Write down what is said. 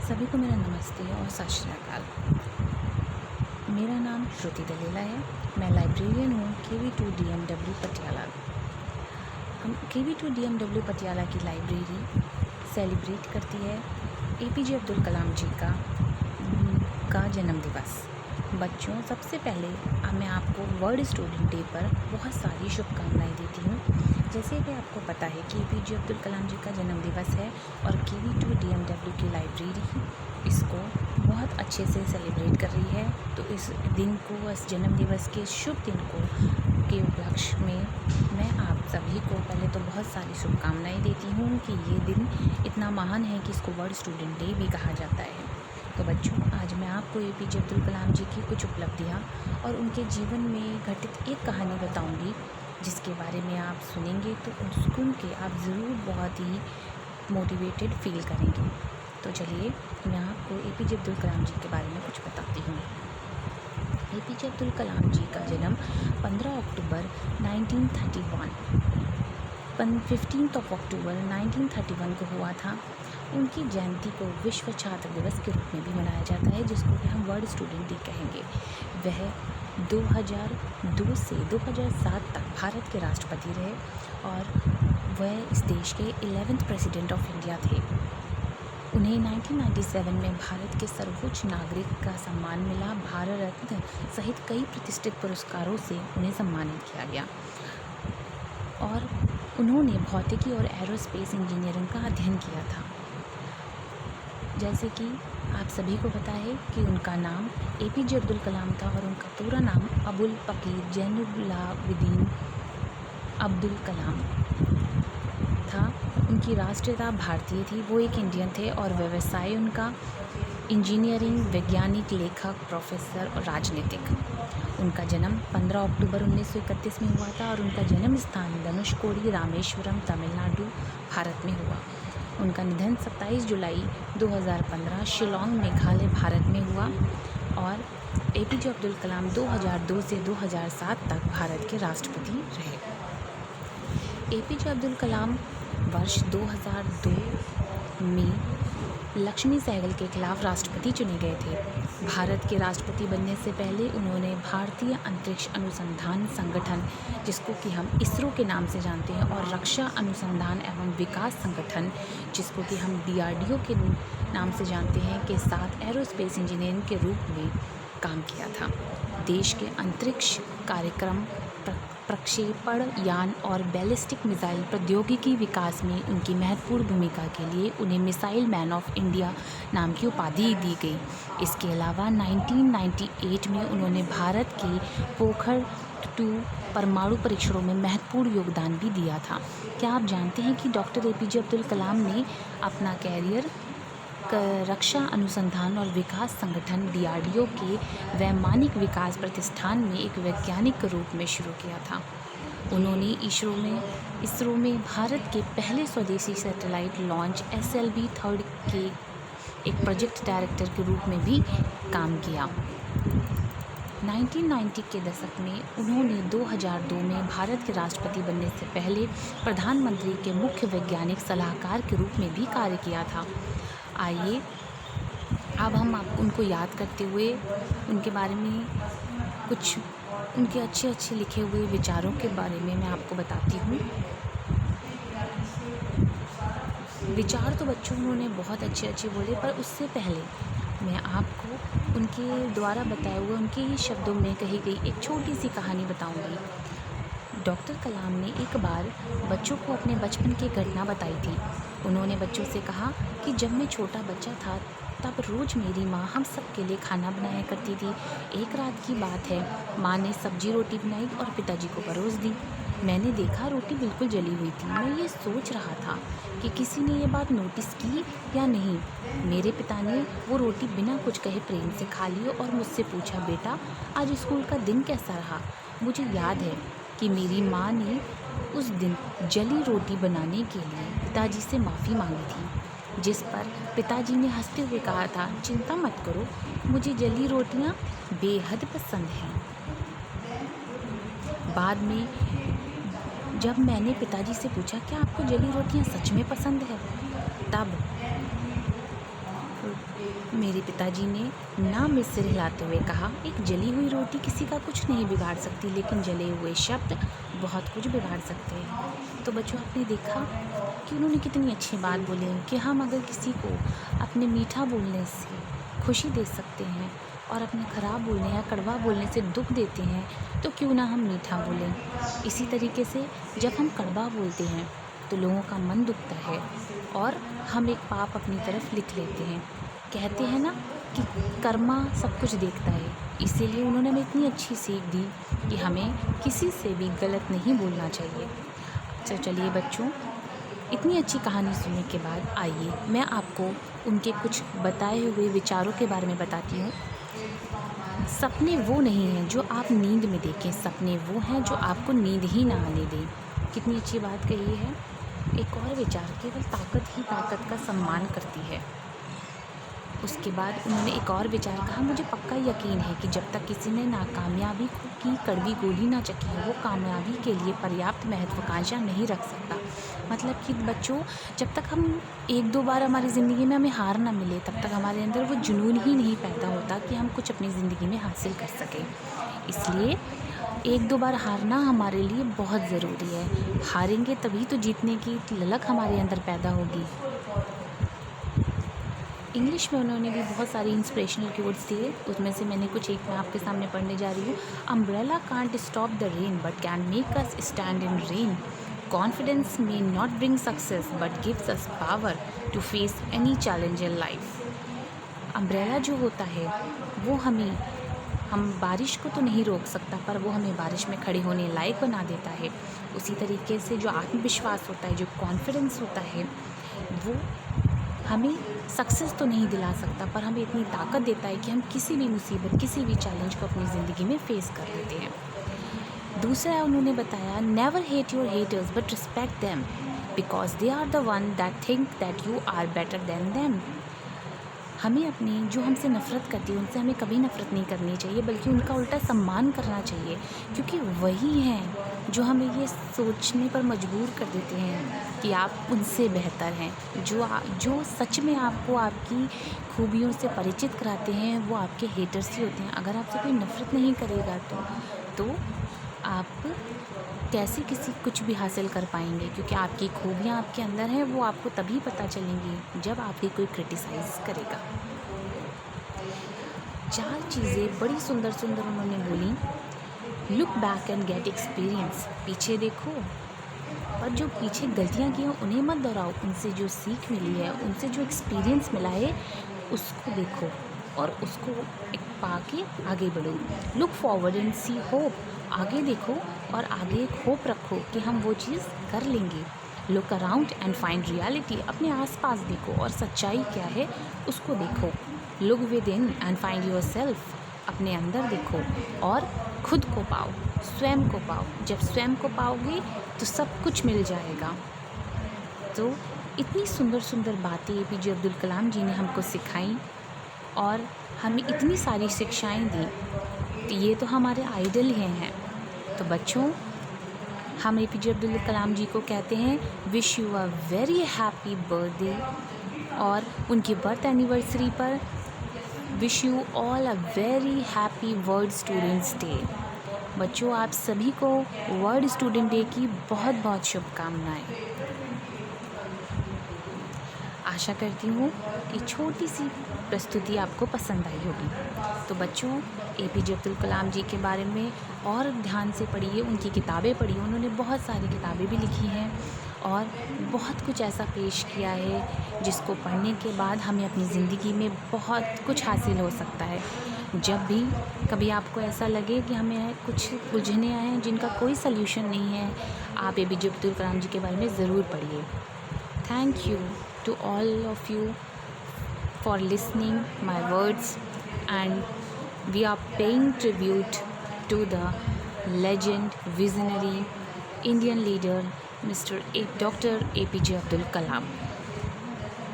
सभी को मेरा नमस्ते और सत श्री अकाल। मेरा नाम श्रुति दलेला है। मैं लाइब्रेरियन हूँ KV2 DMW पटियाला। हम KV2 DMW पटियाला की लाइब्रेरी सेलिब्रेट करती है APJ अब्दुल कलाम जी का जन्म दिवस। बच्चों, सबसे पहले मैं आपको वर्ल्ड स्टूडेंट डे पर बहुत सारी शुभकामनाएं देती हूँ। जैसे कि आपको पता है कि APJ अब्दुल कलाम जी का जन्म दिवस है और KV2 DMW की लाइब्रेरी इसको बहुत अच्छे से सेलिब्रेट कर रही है। तो इस दिन को, इस जन्म दिवस के शुभ दिन के उपलक्ष्य में मैं आप सभी को पहले तो बहुत सारी शुभकामनाएं देती हूँ कि ये दिन इतना महान है कि इसको वर्ल्ड स्टूडेंट डे भी कहा जाता है। तो बच्चों, आज मैं आपको APJ अब्दुल कलाम जी की कुछ उपलब्धियाँ और उनके जीवन में घटित एक कहानी बताऊंगी, जिसके बारे में आप सुनेंगे तो सुन के आप ज़रूर बहुत ही मोटिवेटेड फील करेंगे। तो चलिए मैं आपको APJ अब्दुल कलाम जी के बारे में कुछ बताती हूँ। APJ अब्दुल कलाम जी का जन्म 15 अक्टूबर 1931 15 अक्टूबर 1931 को हुआ था। उनकी जयंती को विश्व छात्र दिवस के रूप में भी मनाया जाता है, जिसको कि हम वर्ल्ड स्टूडेंट डे कहेंगे। वह 2002 से 2007 तक भारत के राष्ट्रपति रहे और वह इस देश के 11वें प्रेसिडेंट ऑफ इंडिया थे। उन्हें 1997 में भारत के सर्वोच्च नागरिक का सम्मान मिला। भारत रत्न सहित कई प्रतिष्ठित पुरस्कारों से उन्हें सम्मानित किया गया और उन्होंने भौतिकी और एरोस्पेस इंजीनियरिंग का अध्ययन किया था। जैसे कि आप सभी को पता है कि उनका नाम APJ अब्दुल कलाम था और उनका पूरा नाम अबुल पकीर जैनुलाब्दीन अब्दुल कलाम था। उनकी राष्ट्रीयता भारतीय थी, वो एक इंडियन थे और व्यवसाय उनका इंजीनियरिंग, वैज्ञानिक, लेखक, प्रोफेसर और राजनीतिक। उनका जन्म 15 अक्टूबर 1931 में हुआ था और उनका जन्म स्थान धनुषकोडी, रामेश्वरम, तमिलनाडु, भारत में हुआ। उनका निधन 27 जुलाई 2015 शिलोंग, मेघालय, भारत में हुआ और APJ अब्दुल कलाम 2002 से 2007 तक भारत के राष्ट्रपति रहे। APJ अब्दुल कलाम वर्ष 2002 में लक्ष्मी सहगल के खिलाफ राष्ट्रपति चुने गए थे। भारत के राष्ट्रपति बनने से पहले उन्होंने भारतीय अंतरिक्ष अनुसंधान संगठन, जिसको कि हम ISRO के नाम से जानते हैं, और रक्षा अनुसंधान एवं विकास संगठन, जिसको कि हम DRDO के नाम से जानते हैं, के साथ एरोस्पेस इंजीनियरिंग के रूप में काम किया था। देश के अंतरिक्ष कार्यक्रम, प्रक्षेपण यान और बैलिस्टिक मिसाइल प्रौद्योगिकी विकास में उनकी महत्वपूर्ण भूमिका के लिए उन्हें मिसाइल मैन ऑफ इंडिया नाम की उपाधि दी गई। इसके अलावा 1998 में उन्होंने भारत के पोखर 2 परमाणु परीक्षणों में महत्वपूर्ण योगदान भी दिया था। क्या आप जानते हैं कि डॉक्टर APJ अब्दुल कलाम ने अपना कैरियर रक्षा अनुसंधान और विकास संगठन DRDO के वैमानिक विकास प्रतिष्ठान में एक वैज्ञानिक के रूप में शुरू किया था। उन्होंने ISRO में भारत के पहले स्वदेशी सैटेलाइट लॉन्च SLV-3 के एक प्रोजेक्ट डायरेक्टर के रूप में भी काम किया। 1990 के दशक में उन्होंने 2002 में भारत के राष्ट्रपति बनने से पहले प्रधानमंत्री के मुख्य वैज्ञानिक सलाहकार के रूप में भी कार्य किया था। आइए अब हम उनको याद करते हुए उनके बारे में कुछ उनके अच्छे लिखे हुए विचारों के बारे में मैं आपको बताती हूँ। विचार तो बच्चों उन्होंने बहुत अच्छे बोले, पर उससे पहले मैं आपको उनके द्वारा बताए हुए, उनके ही शब्दों में कही गई एक छोटी सी कहानी बताऊंगी। डॉक्टर कलाम ने एक बार बच्चों को अपने बचपन की घटना बताई थी। उन्होंने बच्चों से कहा कि जब मैं छोटा बच्चा था तब रोज़ मेरी माँ हम सब के लिए खाना बनाया करती थी। एक रात की बात है, माँ ने सब्जी रोटी बनाई और पिताजी को परोस दी। मैंने देखा रोटी बिल्कुल जली हुई थी। मैं ये सोच रहा था कि किसी ने ये बात नोटिस की या नहीं। मेरे पिता ने वो रोटी बिना कुछ कहे प्रेम से खा ली और मुझसे पूछा, बेटा आज स्कूल का दिन कैसा रहा? मुझे याद है कि मेरी माँ ने उस दिन जली रोटी बनाने के लिए पिताजी से माफ़ी मांगी थी, जिस पर पिताजी ने हंसते हुए कहा था, चिंता मत करो, मुझे जली रोटियाँ बेहद पसंद हैं। बाद में जब मैंने पिताजी से पूछा, क्या आपको जली रोटियाँ सच में पसंद है, तब मेरे पिताजी ने ना में सिर हिलाते हुए कहा, एक जली हुई रोटी किसी का कुछ नहीं बिगाड़ सकती, लेकिन जले हुए शब्द बहुत कुछ बिगाड़ सकते हैं। तो बच्चों, आपने देखा कि उन्होंने कितनी अच्छी बात बोली कि हम अगर किसी को अपने मीठा बोलने से खुशी दे सकते हैं और अपने ख़राब बोलने या कड़वा बोलने से दुख देते हैं, तो क्यों ना हम मीठा बोलें। इसी तरीके से जब हम कड़वा बोलते हैं तो लोगों का मन दुखता है और हम एक पाप अपनी तरफ लिख लेते हैं। कहते हैं ना कि कर्मा सब कुछ देखता है, इसीलिए उन्होंने हमें इतनी अच्छी सीख दी कि हमें किसी से भी गलत नहीं बोलना चाहिए। तो चलिए बच्चों, इतनी अच्छी कहानी सुनने के बाद आइए मैं आपको उनके कुछ बताए हुए विचारों के बारे में बताती हूँ। सपने वो नहीं हैं जो आप नींद में देखें, सपने वो हैं जो आपको नींद ही ना आने दें। कितनी अच्छी बात कही है। एक और विचार, केवल ताकत ही ताकत का सम्मान करती है। उसके बाद उन्होंने एक और विचार कहा, मुझे पक्का यकीन है कि जब तक किसी ने नाकामयाबी की कड़वी गोली ना चखी है, वो कामयाबी के लिए पर्याप्त महत्वाकांक्षा नहीं रख सकता। मतलब कि बच्चों, जब तक हम एक दो बार हमारी ज़िंदगी में हमें हार ना मिले, तब तक हमारे अंदर वो जुनून ही नहीं पैदा होता कि हम कुछ अपनी ज़िंदगी में हासिल कर सकें। इसलिए एक दो बार हारना हमारे लिए बहुत ज़रूरी है। हारेंगे तभी तो जीतने की ललक हमारे अंदर पैदा होगी। इंग्लिश में उन्होंने भी बहुत सारी इंस्पिरेशनल कोट्स दिए, उसमें से मैंने कुछ एक मैं आपके सामने पढ़ने जा रही हूँ। Umbrella can't stop the rain but can make us stand in rain. Confidence may not bring success but gives us power to face any challenge in life. Umbrella जो होता है वो हम बारिश को तो नहीं रोक सकता, पर वो हमें बारिश में खड़े होने लायक बना देता है। उसी तरीके से जो आत्मविश्वास होता है, जो कॉन्फिडेंस होता है, वो हमें सक्सेस तो नहीं दिला सकता, पर हमें इतनी ताकत देता है कि हम किसी भी मुसीबत, किसी भी चैलेंज को अपनी ज़िंदगी में फ़ेस कर लेते हैं। दूसरा उन्होंने बताया, never hate your haters but respect them because they are the one that think that you are better than them. हमें अपने जो हमसे नफ़रत करती है उनसे हमें कभी नफ़रत नहीं करनी चाहिए, बल्कि उनका उल्टा सम्मान करना चाहिए, क्योंकि वही हैं जो हमें ये सोचने पर मजबूर कर देते हैं कि आप उनसे बेहतर हैं। जो सच में आपको आपकी खूबियों से परिचित कराते हैं वो आपके हेटर्स ही होते हैं। अगर आपसे कोई नफ़रत नहीं करेगा तो आप कैसे कुछ भी हासिल कर पाएंगे, क्योंकि आपकी खूबियाँ आपके अंदर हैं, वो आपको तभी पता चलेंगी जब आपकी कोई क्रिटिसाइज़ करेगा। 4 चीज़ें बड़ी सुंदर सुंदर उन्होंने बोली। Look back and gate experience, पीछे देखो, पर जो पीछे गलतियाँ की हैं उन्हें मत दोहराओ, उनसे जो सीख मिली है, उनसे जो एक्सपीरियंस मिला है उसको देखो और उसको एक पाके आगे बढ़ो। Look forward and see hope, आगे देखो और आगे एक होप रखो कि हम वो चीज़ कर लेंगे। Look around and find reality, अपने आसपास देखो और सच्चाई क्या है उसको देखो। Look with in and find your self, अपने अंदर देखो और खुद को पाओ, स्वयं को पाओ। जब स्वयं को पाओगे तो सब कुछ मिल जाएगा। तो इतनी सुंदर सुंदर बातें APJ अब्दुल कलाम जी ने हमको सिखाई और हमें इतनी सारी शिक्षाएं दी, तो ये तो हमारे आइडल हैं। तो बच्चों, हम APJ अब्दुल कलाम जी को कहते हैं wish you a very happy birthday, और उनकी बर्थ एनिवर्सरी पर wish you all a very happy world students day. बच्चों, आप सभी को वर्ल्ड स्टूडेंट डे की बहुत बहुत शुभकामनाएं। आशा करती हूँ कि छोटी सी प्रस्तुति आपको पसंद आई होगी। तो बच्चों, APJ अब्दुल कलाम जी के बारे में और ध्यान से पढ़िए, उनकी किताबें पढ़िए। उन्होंने बहुत सारी किताबें भी लिखी हैं और बहुत कुछ ऐसा पेश किया है जिसको पढ़ने के बाद हमें अपनी ज़िंदगी में बहुत कुछ हासिल हो सकता है। जब भी कभी आपको ऐसा लगे कि हमें कुछ उलझने आए हैं जिनका कोई सल्यूशन नहीं है, आप APJ अब्दुल कलाम जी के बारे में ज़रूर पढ़िए। Thank you to all of you for listening my words, and we are paying tribute to the legend, visionary Indian leader Dr. APJ Abdul Kalam.